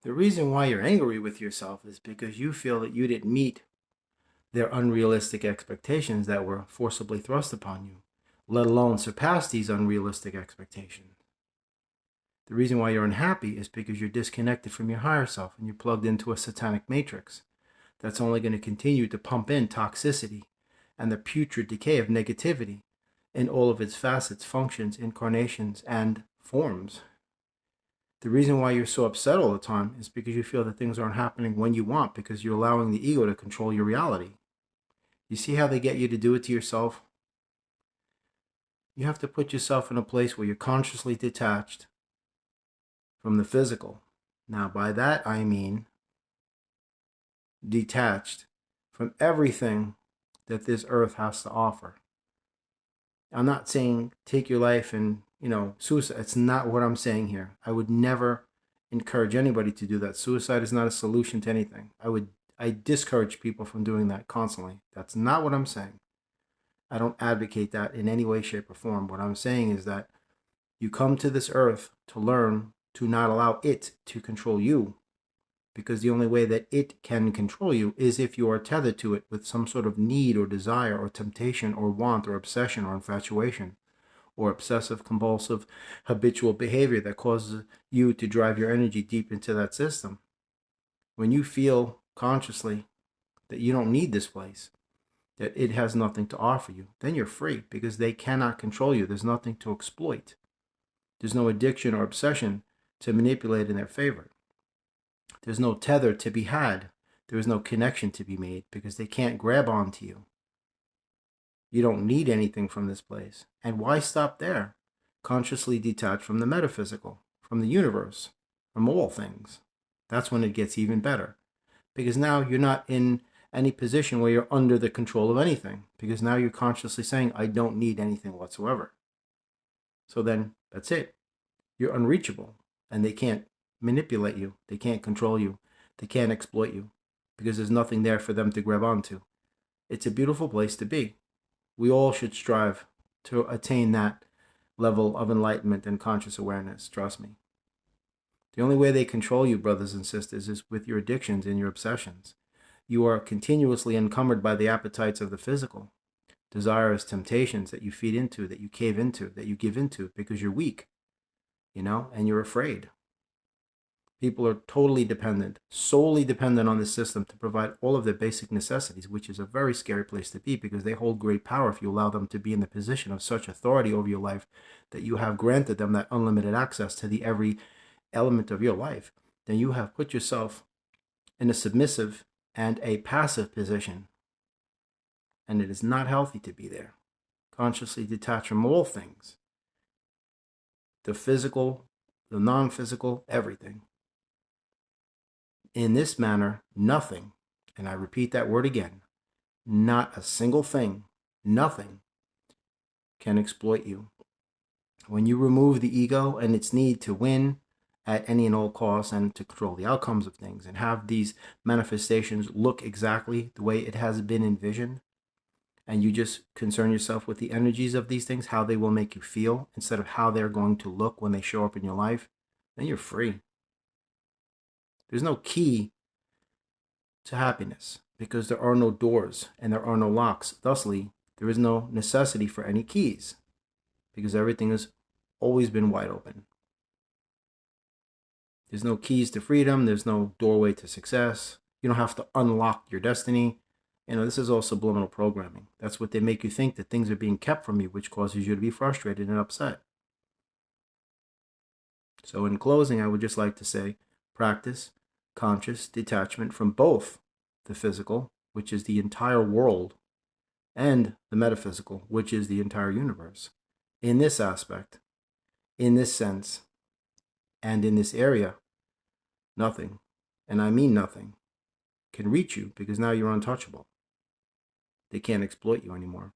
The reason why you're angry with yourself is because you feel that you didn't meet their unrealistic expectations that were forcibly thrust upon you, let alone surpass these unrealistic expectations. The reason why you're unhappy is because you're disconnected from your higher self and you're plugged into a satanic matrix that's only going to continue to pump in toxicity and the putrid decay of negativity in all of its facets, functions, incarnations, and forms. The reason why you're so upset all the time is because you feel that things aren't happening when you want, because you're allowing the ego to control your reality. You see how they get you to do it to yourself? You have to put yourself in a place where you're consciously detached from the physical. Now, by that I mean detached from everything that this earth has to offer. I'm not saying take your life and, suicide. It's not what I'm saying here. I would never encourage anybody to do that. Suicide is not a solution to anything. I discourage people from doing that constantly. That's not what I'm saying. I don't advocate that in any way, shape, or form. What I'm saying is that you come to this earth to learn to not allow it to control you, because the only way that it can control you is if you are tethered to it with some sort of need or desire or temptation or want or obsession or infatuation or obsessive compulsive habitual behavior that causes you to drive your energy deep into that system. When you feel consciously that you don't need this place, that it has nothing to offer you, then you're free, because they cannot control you. There's nothing to exploit. There's no addiction or obsession to manipulate in their favor. There's no tether to be had. There is no connection to be made, because they can't grab onto you. You don't need anything from this place. And why stop there? Consciously detached from the metaphysical, from the universe, from all things. That's when it gets even better. Because now you're not in any position where you're under the control of anything. Because now you're consciously saying, I don't need anything whatsoever. So then, that's it. You're unreachable. And they can't manipulate you. They can't control you. They can't exploit you. Because there's nothing there for them to grab onto. It's a beautiful place to be. We all should strive to attain that level of enlightenment and conscious awareness. Trust me. The only way they control you, brothers and sisters, is with your addictions and your obsessions. You are continuously encumbered by the appetites of the physical, desires, temptations that you feed into, that you cave into, that you give into, because you're weak, and you're afraid. People are totally dependent, solely dependent on the system to provide all of their basic necessities, which is a very scary place to be, because they hold great power if you allow them to be in the position of such authority over your life that you have granted them that unlimited access to the every element of your life. Then you have put yourself in a submissive and a passive position. And it is not healthy to be there. Consciously detached from all things. The physical, the non-physical, everything. In this manner, nothing, and I repeat that word again, not a single thing, nothing can exploit you. When you remove the ego and its need to win at any and all costs and to control the outcomes of things and have these manifestations look exactly the way it has been envisioned, and you just concern yourself with the energies of these things, how they will make you feel, instead of how they're going to look when they show up in your life, then you're free. There's no key to happiness, because there are no doors and there are no locks. Thusly, there is no necessity for any keys, because everything has always been wide open. There's no keys to freedom. There's no doorway to success. You don't have to unlock your destiny. This is all subliminal programming. That's what they make you think, that things are being kept from you, which causes you to be frustrated and upset. So in closing, I would just like to say, practice conscious detachment from both the physical, which is the entire world, and the metaphysical, which is the entire universe. In this aspect, in this sense, and in this area, nothing, and I mean nothing, can reach you, because now you're untouchable. They can't exploit you anymore.